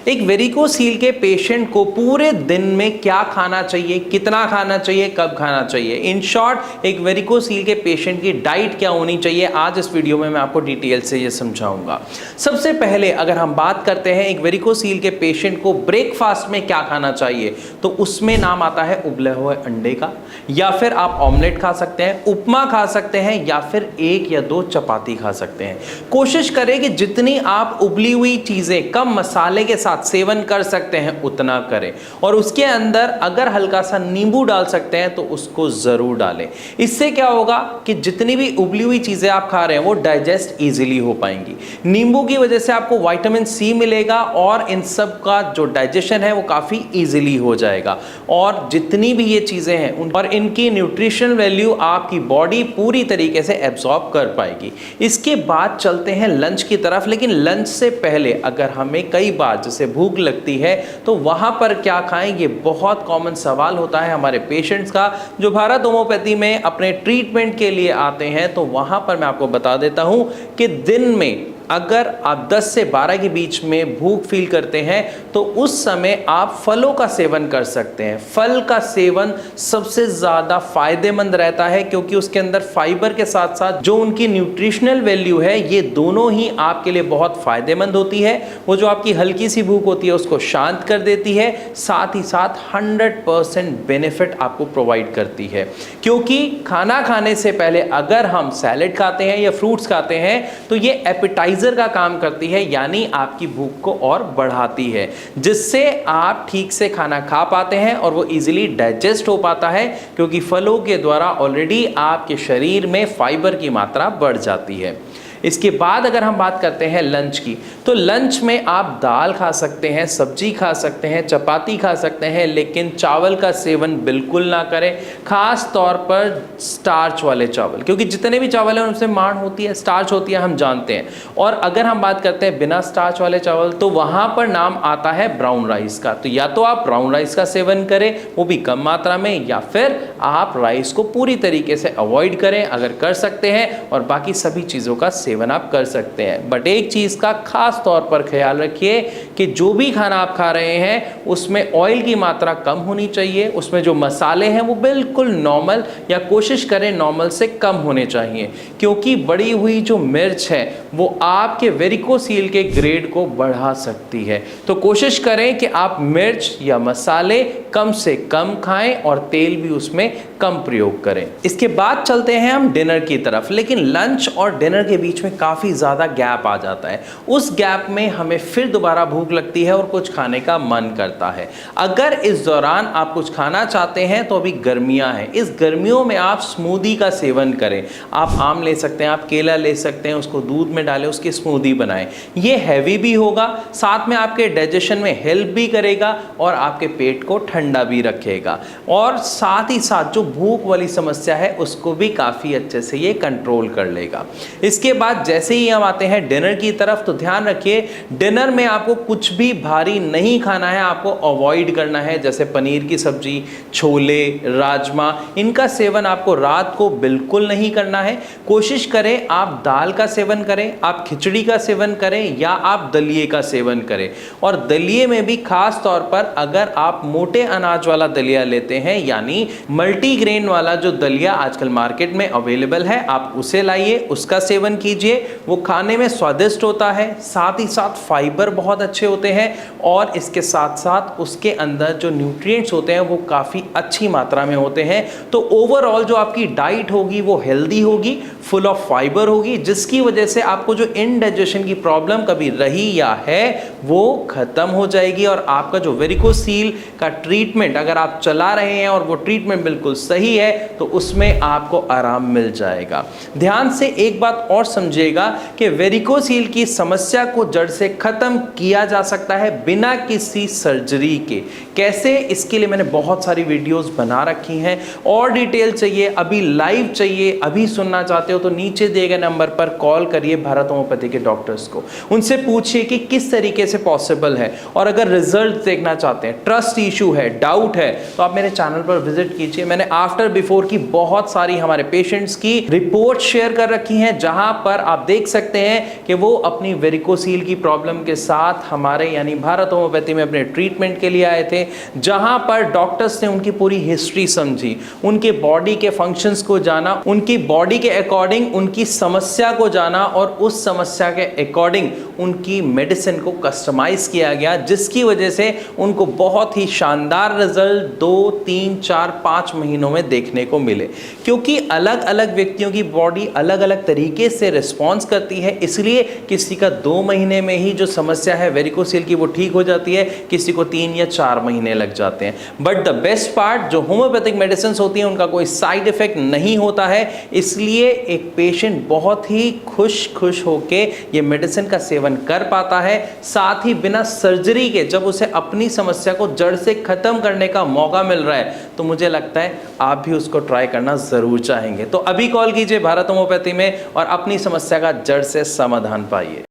एक वेरिकोसील के पेशेंट को पूरे दिन में क्या खाना चाहिए, कितना खाना चाहिए, कब खाना चाहिए, इन शॉर्ट एक वेरिकोसील के पेशेंट की डाइट क्या होनी चाहिए, आज इस वीडियो में मैं आपको डिटेल से ये समझाऊंगा। सबसे पहले अगर हम बात करते हैं एक वेरिकोसील के पेशेंट को ब्रेकफास्ट में क्या खाना चाहिए, तो उसमें नाम आता है उबले हुए अंडे का, या फिर आप ऑमलेट खा सकते हैं, उपमा खा सकते हैं, या फिर 1 या 2 चपाती खा सकते हैं। कोशिश करें कि जितनी आप उबली हुई चीजें कम मसाले के साथ सेवन कर सकते हैं उतना करें, और उसके अंदर अगर हल्का सा नींबू डाल सकते हैं तो उसको जरूर डालें। इससे क्या होगा कि जितनी भी उबली हुई चीजें आप खा रहे हैं वो डाइजेस्ट इजीली हो पाएंगी। नींबू की वजह से आपको विटामिन सी मिलेगा और इन सब का जो डाइजेशन है वो काफी इजीली हो जाएगा, और जितनी भी ये चीजें हैं और इनकी न्यूट्रिशनल वैल्यू आपकी बॉडी पूरी तरीके से एब्जॉर्ब कर पाएगी। इसके बाद चलते हैं लंच की तरफ, लेकिन लंच से पहले अगर हमें कई बार जैसे भूख लगती है तो वहां पर क्या खाएं, ये बहुत कॉमन सवाल होता है हमारे पेशेंट्स का जो भारत होम्योपैथी में अपने ट्रीटमेंट के लिए आते हैं। तो वहां पर मैं आपको बता देता हूं कि दिन में अगर आप 10 से 12 के बीच में भूख फील करते हैं तो उस समय आप फलों का सेवन कर सकते हैं। फल का सेवन सबसे ज़्यादा फायदेमंद रहता है क्योंकि उसके अंदर फाइबर के साथ साथ जो उनकी न्यूट्रिशनल वैल्यू है ये दोनों ही आपके लिए बहुत फायदेमंद होती है। वो जो आपकी हल्की सी भूख होती है उसको शांत कर देती है, साथ ही साथ 100% बेनिफिट आपको प्रोवाइड करती है। क्योंकि खाना खाने से पहले अगर हम सैलेड खाते हैं या फ्रूट्स खाते हैं तो ये एपेटाइजर का काम करती है, यानी आपकी भूख को और बढ़ाती है, जिससे आप ठीक से खाना खा पाते हैं और वो इजीली डाइजेस्ट हो पाता है क्योंकि फलों के द्वारा ऑलरेडी आपके शरीर में फाइबर की मात्रा बढ़ जाती है। इसके बाद अगर हम बात करते हैं लंच की, तो लंच में आप दाल खा सकते हैं, सब्जी खा सकते हैं, चपाती खा सकते हैं, लेकिन चावल का सेवन बिल्कुल ना करें, खास तौर पर स्टार्च वाले चावल, क्योंकि जितने भी चावल हैं उनसे मांड होती है, स्टार्च होती है, हम जानते हैं। और अगर हम बात करते हैं बिना स्टार्च वाले चावल तो वहाँ पर नाम आता है ब्राउन राइस का। तो या तो आप ब्राउन राइस का सेवन करें, वो भी कम मात्रा में, या फिर आप राइस को पूरी तरीके से अवॉइड करें अगर कर सकते हैं, और बाकी सभी चीज़ों का सेवन आप कर सकते हैं। बट एक चीज का खास तौर पर ख्याल रखिए कि जो भी खाना आप खा रहे हैं उसमें ऑयल की मात्रा कम होनी चाहिए, उसमें जो मसाले हैं वो बिल्कुल नॉर्मल या कोशिश करें नॉर्मल से कम होने चाहिए, क्योंकि बढ़ी हुई जो मिर्च है वो आपके वेरिकोसील के ग्रेड को बढ़ा सकती है। तो कोशिश करें कि आप मिर्च या मसाले कम से कम खाएं और तेल भी उसमें कम प्रयोग करें। इसके बाद चलते हैं हम डिनर की तरफ, लेकिन लंच और डिनर के बीच में काफ़ी ज़्यादा गैप आ जाता है। उस गैप में हमें फिर दोबारा भूख लगती है और कुछ खाने का मन करता है। अगर इस दौरान आप कुछ खाना चाहते हैं तो अभी गर्मियां हैं, इस गर्मियों में आप स्मूदी का सेवन करें। आप आम ले सकते हैं, आप केला ले सकते हैं, उसको दूध में डालें, उसकी स्मूदी बनाएं। ये हैवी भी होगा, साथ में आपके डाइजेशन में हेल्प भी करेगा और आपके पेट को ठंडा भी रखेगा, और साथ ही साथ जो भूख वाली समस्या है उसको भी काफ़ी अच्छे से ये कंट्रोल कर लेगा। इसके बाद जैसे ही हम आते हैं डिनर की तरफ, तो ध्यान रखिए डिनर में आपको कुछ भी भारी नहीं खाना है, आपको अवॉइड करना है। जैसे पनीर की सब्जी, छोले, राजमा, इनका सेवन आपको रात को बिल्कुल नहीं करना है। कोशिश करें आप दाल का सेवन करें, आप खिचड़ी का सेवन करें, या आप दलिए का सेवन करें। और दलिए में भी खास तौर पर अगर आप मोटे अनाज वाला दलिया लेते हैं, यानी मल्टीग्रेन वाला जो दलिया आजकल मार्केट में अवेलेबल है, आप उसे लाइए, उसका सेवन कीजिए। वो खाने में स्वादिष्ट होता है, साथ ही साथ फाइबर बहुत अच्छे होते हैं, और इसके साथ साथ उसके अंदर जो न्यूट्रिएंट्स होते हैं वो काफ़ी अच्छी मात्रा में होते हैं। तो ओवरऑल जो आपकी डाइट होगी वो हेल्दी होगी, फुल ऑफ फाइबर होगी, जिसकी वजह से आपको जो इनडाइजेशन की प्रॉब्लम कभी रही या है वो खत्म हो जाएगी, और आपका जो वेरिकोसील का ट्रीटमेंट अगर आप चला रहे हैं और वो ट्रीटमेंट बिल्कुल सही है तो उसमें आपको आराम मिल जाएगा। ध्यान से एक बात और समझिएगा कि वेरिकोसील की समस्या को जड़ से खत्म किया जा सकता है बिना किसी सर्जरी के। कैसे, इसके लिए मैंने बहुत सारी वीडियोस बना रखी हैं, और डिटेल चाहिए, अभी लाइव चाहिए, अभी सुनना चाहते हो तो नीचे दिए गए नंबर पर कॉल करिए भारत होम्योपैथी के डॉक्टर्स को, उनसे पूछिए कि किस तरीके से पॉसिबल है। और अगर रिजल्ट देखना चाहते हैं, ट्रस्ट इशू है, डाउट है, तो आप मेरे चैनल पर विजिट कीजिए। मैंने आफ्टर बिफोर की बहुत सारी हमारे पेशेंट्स की रिपोर्ट शेयर कर रखी हैं, जहां पर पर आप देख सकते हैं कि वो अपनी वेरिकोसील की प्रॉब्लम के साथ हमारे यानी भारत होम्योपैथी में अपने ट्रीटमेंट के लिए आए थे, जहां पर डॉक्टर्स ने उनकी पूरी हिस्ट्री समझी, उनके बॉडी के फंक्शंस को जाना, उनकी बॉडी के अकॉर्डिंग उनकी समस्या को जाना और उस समस्या के अकॉर्डिंग उनकी मेडिसिन को कस्टमाइज किया गया, जिसकी वजह से उनको बहुत ही शानदार रिजल्ट 2, 3, 4, 5 महीनों में देखने को मिले। क्योंकि अलग अलग व्यक्तियों की बॉडी अलग अलग तरीके से रिस्पॉन्स करती है, इसलिए किसी का 2 महीने में ही जो समस्या है वेरिकोसील की वो ठीक हो जाती है, किसी को 3 या 4 महीने लग जाते हैं। बट द बेस्ट पार्ट, जो होम्योपैथिक मेडिसिन होती हैं उनका कोई साइड इफेक्ट नहीं होता है, इसलिए एक पेशेंट बहुत ही खुश होके ये मेडिसिन का सेवन कर पाता है, साथ ही बिना सर्जरी के जब उसे अपनी समस्या को जड़ से खत्म करने का मौका मिल रहा है, तो मुझे लगता है आप भी उसको ट्राई करना जरूर चाहेंगे। तो अभी कॉल कीजिए भारत होम्योपैथी में और अपनी समस्या का जड़ से समाधान पाइए।